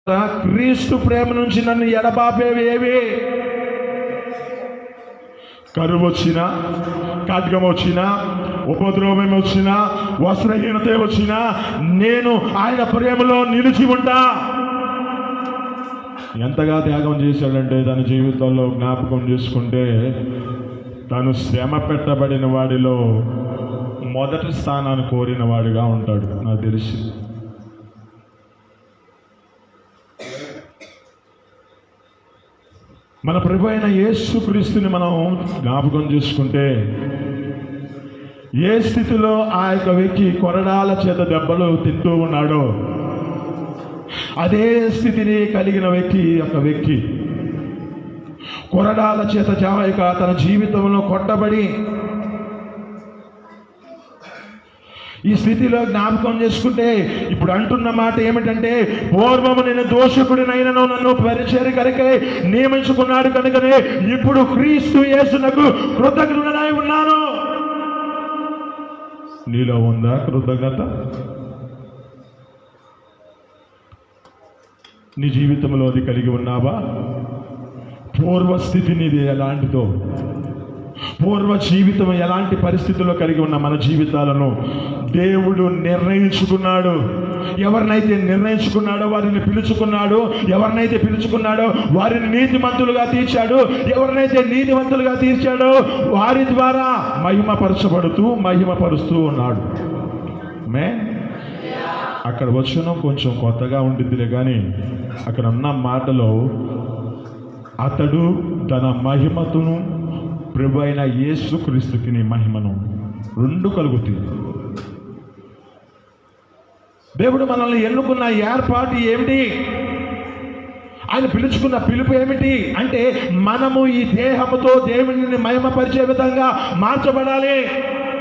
క్రీస్తు ప్రేమ నుంచి నన్ను ఎడబాపేవి ఏవి? కరువు వచ్చినా, ఖడ్గం వచ్చినా, ఉపద్రవం వచ్చినా, వస్త్రహీనత వచ్చినా నేను ఆయన ప్రేమలో నిలిచి ఉంటా. ఎంతగా త్యాగం చేశాడంటే తన జీవితంలో జ్ఞాపకం చేసుకుంటే తను శ్రమ పెట్టబడిన వాడిలో మొదటి స్థానాన్ని కోరిన వాడిగా ఉంటాడు. నాకు తెలిసి మన ప్రభు అయిన యేసుక్రీస్తుని మనం జ్ఞాపకం చేసుకుంటే ఏ స్థితిలో ఆ యొక్క వ్యక్తి కొరడాల చేత దెబ్బలు తింటూ ఉన్నాడో అదే స్థితిని కలిగిన వ్యక్తి కొరడాల చేత తన జీవితంలో కొట్టబడి ఈ స్థితిలో జ్ఞాపకం చేసుకుంటే ఇప్పుడు అంటున్న మాట ఏమిటంటే, పూర్వము నేను దోషకుడినైనను నన్ను పరిచర్యకై నియమించుకున్నాడు కనుకనే ఇప్పుడు క్రీస్తు యేసునకు కృతజ్ఞుడనై ఉన్నాను. నీలో ఉందా కృతజ్ఞత? నీ జీవితంలో అది కలిగి ఉన్నావా? పూర్వస్థితి నీది ఎలాంటిదో, పూర్వ జీవితం ఎలాంటి పరిస్థితుల్లో కలిగి ఉన్న మన జీవితాలను దేవుడు నిర్ణయించుకున్నాడు. ఎవరినైతే నిర్ణయించుకున్నాడో వారిని పిలుచుకున్నాడు, ఎవరినైతే పిలుచుకున్నాడో వారిని నీతిమంతులుగా తీర్చాడు, ఎవరినైతే నీతిమంతులుగా తీర్చాడో వారి ద్వారా మహిమపరుస్తూ ఉన్నాడు. అక్కడ వచనం కొంచెం కొత్తగా ఉండిద్దిలే కానీ అక్కడ ఉన్న మాటలో అతడు తన మహిమతును ప్రభు అయిన యేసుక్రీస్తుకి మహిమను రెండు కలుగుతుంది. దేవుడు మనల్ని ఎన్నుకున్న ఏర్పాటు ఏమిటి? ఆయన పిలుచుకున్న పిలుపు ఏమిటి అంటే మనము ఈ దేహముతో దేవుడిని మహిమపరిచే విధంగా మార్చబడాలి.